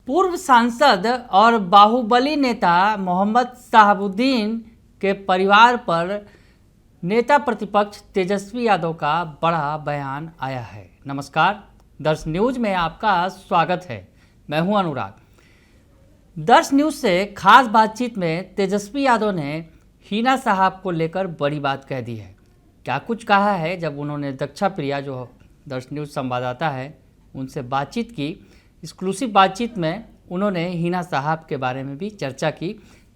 पूर्व सांसद और बाहुबली नेता मोहम्मद शहाबुद्दीन के परिवार पर नेता प्रतिपक्ष तेजस्वी यादव का बड़ा बयान आया है। नमस्कार, दर्श न्यूज में आपका स्वागत है। मैं हूं अनुराग। दर्श न्यूज से खास बातचीत में तेजस्वी यादव ने हिना साहब को लेकर बड़ी बात कह दी है। क्या कुछ कहा है जब उन्होंने दक्षा प्रिया जो दर्श न्यूज संवाददाता है उनसे बातचीत की। एक्सक्लूसिव बातचीत में उन्होंने हिना साहब के बारे में भी चर्चा की,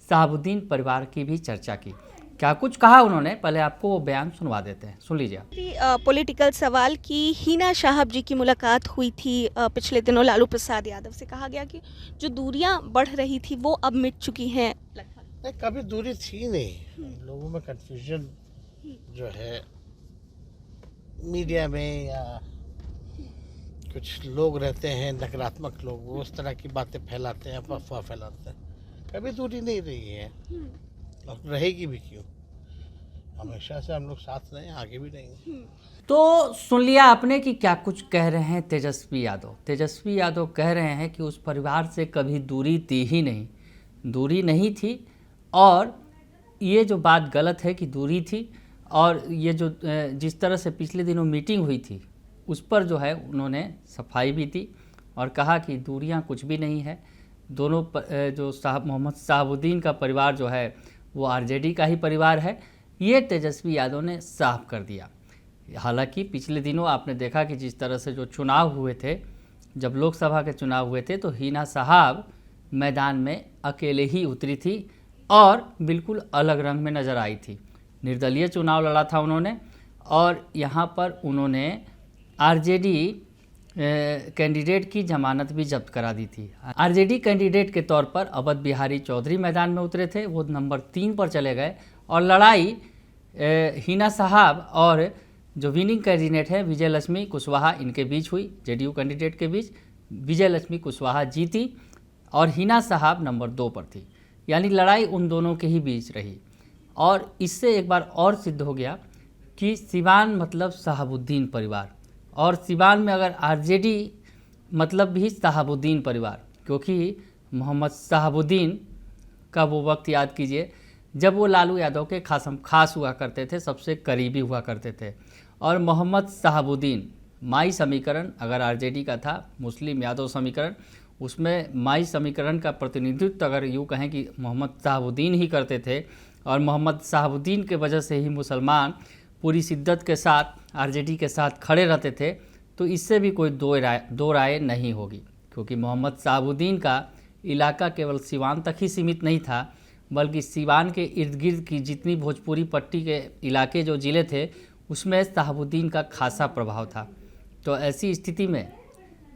शहाबुद्दीन परिवार की भी चर्चा की। क्या कुछ कहा उन्होंने, पहले आपको वो बयान सुनवा देते हैं, सुन लीजिए। पॉलिटिकल सवाल की हिना साहब जी की मुलाकात हुई थी पिछले दिनों लालू प्रसाद यादव से। कहा गया कि जो दूरियां बढ़ रही थी वो अब मिट चुकी हैं। नहीं, कभी दूरी थी नहीं। लोगों में कंफ्यूजन जो है मीडिया में या कुछ लोग रहते हैं नकारात्मक लोग, वो उस तरह की बातें फैलाते हैं, अफवाह फैलाते हैं। कभी दूरी नहीं रही है और रहेगी भी क्यों। हमेशा से हम लोग साथ रहे, आगे भी रहेंगे। तो सुन लिया आपने कि क्या कुछ कह रहे हैं तेजस्वी यादव। तेजस्वी यादव कह रहे हैं कि उस परिवार से कभी दूरी थी ही नहीं, दूरी नहीं थी। और ये जो बात गलत है कि दूरी थी, और ये जो जिस तरह से पिछले दिनों मीटिंग हुई थी उस पर जो है उन्होंने सफाई भी दी और कहा कि दूरियां कुछ भी नहीं है। दोनों जो मोहम्मद शहाबुद्दीन का परिवार जो है वो आरजेडी का ही परिवार है, ये तेजस्वी यादव ने साफ कर दिया। हालांकि पिछले दिनों आपने देखा कि जिस तरह से जो चुनाव हुए थे, जब लोकसभा के चुनाव हुए थे, तो हिना साहब मैदान में अकेले ही उतरी थी और बिल्कुल अलग रंग में नज़र आई थी। निर्दलीय चुनाव लड़ा था उन्होंने, और यहाँ पर उन्होंने आरजेडी कैंडिडेट की जमानत भी जब्त करा दी थी। आरजेडी कैंडिडेट के तौर पर अवध बिहारी चौधरी मैदान में उतरे थे, वो नंबर 3 पर चले गए और लड़ाई हिना साहब और जो विनिंग कैंडिडेट है विजय लक्ष्मी कुशवाहा, इनके बीच हुई। जेडीयू कैंडिडेट के बीच विजय लक्ष्मी कुशवाहा जीती और हिना साहब नंबर 2 पर थी। यानी लड़ाई उन दोनों के ही बीच रही। और इससे एक बार और सिद्ध हो गया कि सिवान मतलब शहाबुद्दीन परिवार, और सिवान में अगर आरजेडी मतलब भी शहाबुद्दीन परिवार, क्योंकि मोहम्मद शहाबुद्दीन का वो वक्त याद कीजिए जब वो लालू यादव के खास हुआ करते थे, सबसे करीबी हुआ करते थे। और मोहम्मद शहाबुद्दीन माई समीकरण अगर आरजेडी का था, मुस्लिम यादव समीकरण, उसमें माई समीकरण का प्रतिनिधित्व अगर यूँ कहें कि मोहम्मद शहाबुद्दीन ही करते थे, और मोहम्मद शहाबुद्दीन के वजह से ही मुसलमान पूरी शिद्दत के साथ आरजेडी के साथ खड़े रहते थे। तो इससे भी कोई दो राय नहीं होगी, क्योंकि मोहम्मद शहाबुद्दीन का इलाका केवल सिवान तक ही सीमित नहीं था, बल्कि सिवान के इर्द गिर्द की जितनी भोजपुरी पट्टी के इलाके जो ज़िले थे उसमें शहाबुद्दीन का खासा प्रभाव था। तो ऐसी स्थिति में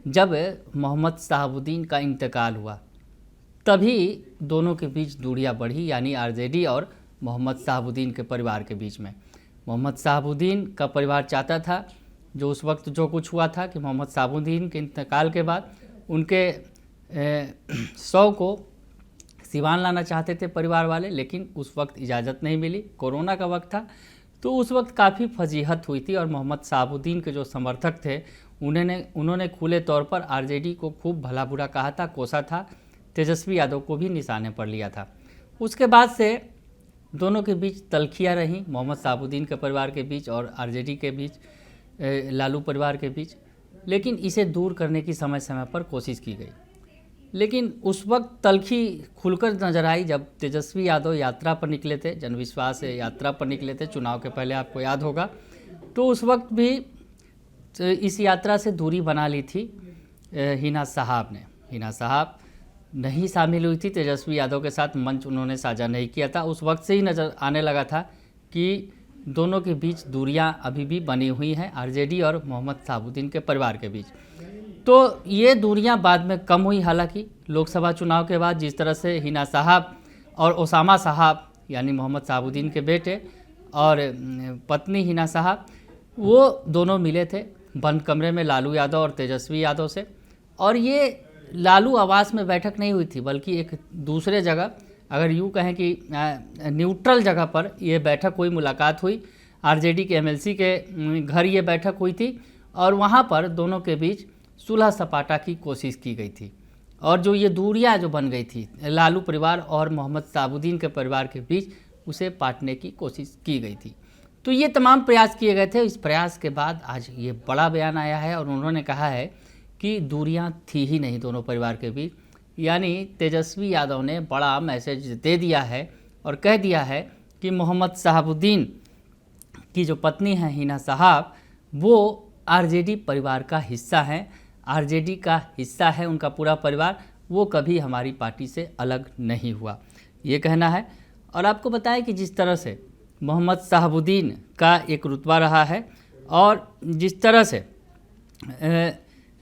जब मोहम्मद शहाबुद्दीन का इंतकाल हुआ तभी दोनों के बीच दूरियां बढ़ी, यानी आरजेडी और मोहम्मद शहाबुद्दीन के परिवार के बीच में। मोहम्मद शहाबुद्दीन का परिवार चाहता था, जो उस वक्त जो कुछ हुआ था कि मोहम्मद शहाबुद्दीन के इंतकाल के बाद उनके शव को सिवान लाना चाहते थे परिवार वाले, लेकिन उस वक्त इजाज़त नहीं मिली, कोरोना का वक्त था। तो उस वक्त काफ़ी फजीहत हुई थी और मोहम्मद शहाबुद्दीन के जो समर्थक थे उन्होंने खुले तौर पर आरजेडी को खूब भला बुरा कहा था, कोसा था, तेजस्वी यादव को भी निशाने पर लिया था। उसके बाद से दोनों के बीच तल्खियाँ रहीं, मोहम्मद शहाबुद्दीन के परिवार के बीच और आरजेडी के बीच, लालू परिवार के बीच। लेकिन इसे दूर करने की समय समय पर कोशिश की गई, लेकिन उस वक्त तल्खी खुलकर नजर आई जब तेजस्वी यादव यात्रा पर निकले थे, जनविश्वास यात्रा पर निकले थे चुनाव के पहले, आपको याद होगा। तो उस वक्त भी इस यात्रा से दूरी बना ली थी हिना साहब ने। हिना साहब नहीं शामिल हुई थी तेजस्वी यादव के साथ, मंच उन्होंने साझा नहीं किया था। उस वक्त से ही नज़र आने लगा था कि दोनों के बीच दूरियां अभी भी बनी हुई हैं, आरजेडी और मोहम्मद शहाबुद्दीन के परिवार के बीच। तो ये दूरियां बाद में कम हुई। हालांकि लोकसभा चुनाव के बाद जिस तरह से हिना साहब और ओसामा साहब, यानी मोहम्मद शहाबुद्दीन के बेटे और पत्नी हिना साहब, वो दोनों मिले थे बंद कमरे में लालू यादव और तेजस्वी यादव से। और ये लालू आवास में बैठक नहीं हुई थी, बल्कि एक दूसरे जगह, अगर यूँ कहें कि न्यूट्रल जगह पर यह बैठक हुई, मुलाकात हुई। आरजेडी के एमएलसी के घर ये बैठक हुई थी और वहाँ पर दोनों के बीच सुलह सपाटा की कोशिश की गई थी। और जो ये दूरियां जो बन गई थी लालू परिवार और मोहम्मद शहाबुद्दीन के परिवार के बीच, उसे पाटने की कोशिश की गई थी। तो ये तमाम प्रयास किए गए थे। इस प्रयास के बाद आज ये बड़ा बयान आया है और उन्होंने कहा है कि दूरियां थी ही नहीं दोनों परिवार के बीच। यानी तेजस्वी यादव ने बड़ा मैसेज दे दिया है और कह दिया है कि मोहम्मद शहाबुद्दीन की जो पत्नी है हिना साहब, वो आरजेडी परिवार का हिस्सा हैं, आरजेडी का हिस्सा है उनका पूरा परिवार, वो कभी हमारी पार्टी से अलग नहीं हुआ, ये कहना है। और आपको बताएं कि जिस तरह से मोहम्मद शहाबुद्दीन का एक रुतबा रहा है और जिस तरह से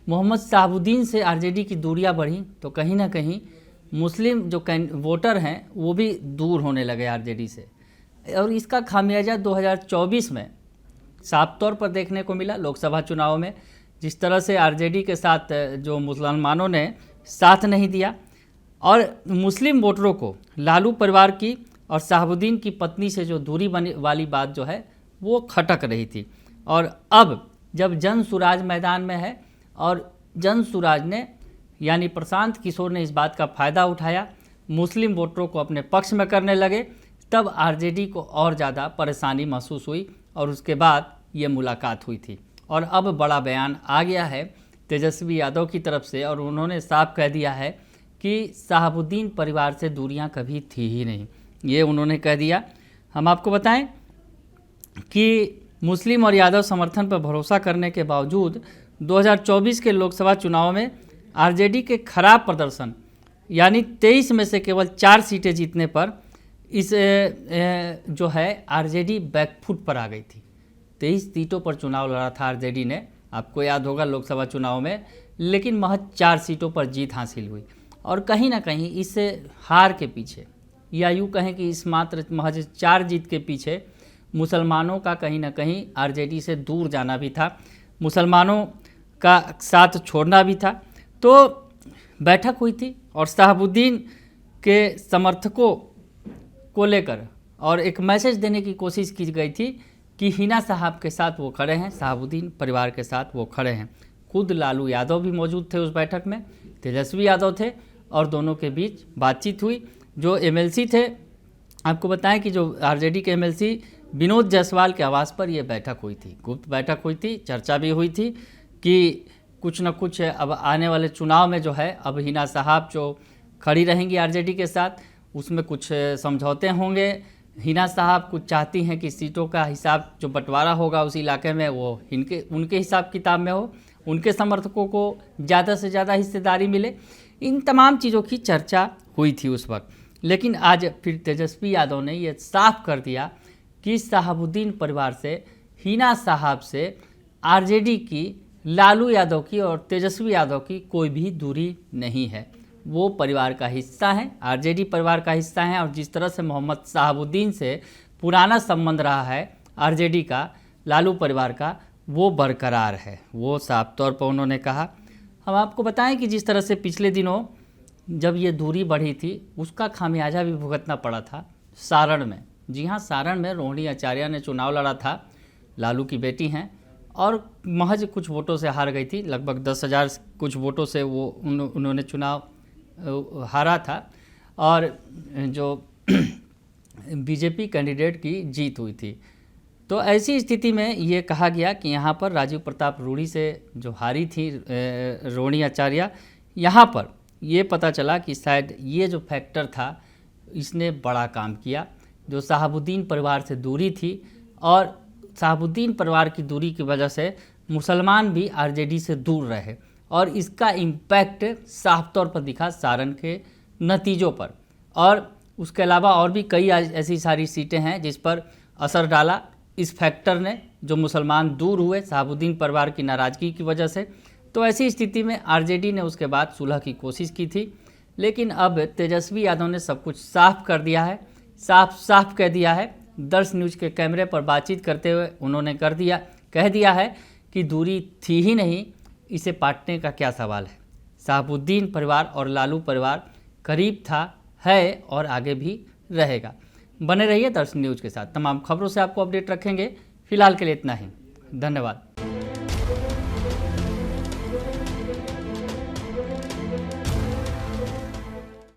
मोहम्मद शहाबुद्दीन से आरजेडी की दूरियां बढ़ी, तो कहीं ना कहीं मुस्लिम जो वोटर हैं वो भी दूर होने लगे आरजेडी से। और इसका खामियाजा 2024 में साफ तौर पर देखने को मिला। लोकसभा चुनाव में जिस तरह से आरजेडी के साथ जो मुसलमानों ने साथ नहीं दिया और मुस्लिम वोटरों को लालू परिवार की और शहाबुद्दीन की पत्नी से जो दूरी बनी वाली बात जो है वो खटक रही थी। और अब जब जन सुराज मैदान में है और जन सुराज ने यानी प्रशांत किशोर ने इस बात का फ़ायदा उठाया, मुस्लिम वोटरों को अपने पक्ष में करने लगे, तब आरजेडी को और ज़्यादा परेशानी महसूस हुई और उसके बाद ये मुलाकात हुई थी। और अब बड़ा बयान आ गया है तेजस्वी यादव की तरफ से और उन्होंने साफ कह दिया है कि शहाबुद्दीन परिवार से दूरियां कभी थी ही नहीं, ये उन्होंने कह दिया। हम आपको बताएं कि मुस्लिम और यादव समर्थन पर भरोसा करने के बावजूद 2024 के लोकसभा चुनाव में आरजेडी के खराब प्रदर्शन यानी 23 में से केवल 4 सीटें जीतने पर इस जो है आरजेडी बैकफुट पर आ गई थी। 23 सीटों पर चुनाव लड़ा था आरजेडी ने, आपको याद होगा लोकसभा चुनाव में, लेकिन महज 4 सीटों पर जीत हासिल हुई। और कहीं ना कहीं इस हार के पीछे या यूँ कहें कि इस मात्र महज 4 जीत के पीछे मुसलमानों का कहीं ना कहीं आरजेडी से दूर जाना भी था, मुसलमानों का साथ छोड़ना भी था। तो बैठक हुई थी और शहाबुद्दीन के समर्थकों को लेकर और एक मैसेज देने की कोशिश की गई थी कि हिना साहब के साथ वो खड़े हैं, शहाबुद्दीन परिवार के साथ वो खड़े हैं। खुद लालू यादव भी मौजूद थे उस बैठक में, तेजस्वी यादव थे और दोनों के बीच बातचीत हुई। जो एमएलसी थे, आपको बताएं कि जो आरजेडी के एमएलसी विनोद जायसवाल के आवास पर यह बैठक हुई थी, गुप्त बैठक हुई थी, चर्चा भी हुई थी कि कुछ न कुछ अब आने वाले चुनाव में जो है अब हिना साहब जो खड़ी रहेंगी आरजेडी के साथ, उसमें कुछ समझौते होंगे। हिना साहब कुछ चाहती हैं कि सीटों का हिसाब जो बंटवारा होगा उस इलाके में वो उनके हिसाब किताब में हो, उनके समर्थकों को ज़्यादा से ज़्यादा हिस्सेदारी मिले। इन तमाम चीज़ों की चर्चा हुई थी उस वक्त। लेकिन आज फिर तेजस्वी यादव ने यह साफ कर दिया कि शहाबुद्दीन परिवार से, हिना साहब से आरजेडी की, लालू यादव की और तेजस्वी यादव की कोई भी दूरी नहीं है। वो परिवार का हिस्सा हैं, आरजेडी परिवार का हिस्सा हैं। और जिस तरह से मोहम्मद शहाबुद्दीन से पुराना संबंध रहा है आरजेडी का, लालू परिवार का, वो बरकरार है, वो साफ तौर पर उन्होंने कहा। हम आपको बताएं कि जिस तरह से पिछले दिनों जब ये दूरी बढ़ी थी उसका खामियाजा भी भुगतना पड़ा था सारण में। जी हाँ, सारण में रोहिणी आचार्य ने चुनाव लड़ा था, लालू की बेटी हैं, और महज कुछ वोटों से हार गई थी, लगभग 10,000 कुछ वोटों से वो उन्होंने चुनाव हारा था और जो बीजेपी कैंडिडेट की जीत हुई थी। तो ऐसी स्थिति में ये कहा गया कि यहाँ पर राजीव प्रताप रूढ़ी से जो हारी थी रोहिणी आचार्य, यहाँ पर ये पता चला कि शायद ये जो फैक्टर था इसने बड़ा काम किया। जो शहाबुद्दीन परिवार से दूरी थी और शहाबुद्दीन परिवार की दूरी की वजह से मुसलमान भी आरजेडी से दूर रहे और इसका इम्पैक्ट साफ तौर पर दिखा सारण के नतीजों पर। और उसके अलावा और भी कई ऐसी सारी सीटें हैं जिस पर असर डाला इस फैक्टर ने, जो मुसलमान दूर हुए शहाबुद्दीन परिवार की नाराज़गी की वजह से। तो ऐसी स्थिति में आरजेडी ने उसके बाद सुलह की कोशिश की थी, लेकिन अब तेजस्वी यादव ने सब कुछ साफ कर दिया है, साफ कह दिया है। दर्श न्यूज़ के कैमरे पर बातचीत करते हुए उन्होंने कह दिया है कि दूरी थी ही नहीं, इसे पाटने का क्या सवाल है। शहाबुद्दीन परिवार और लालू परिवार करीब था, है और आगे भी रहेगा। बने रहिए दर्श न्यूज़ के साथ, तमाम खबरों से आपको अपडेट रखेंगे। फिलहाल के लिए इतना ही, धन्यवाद।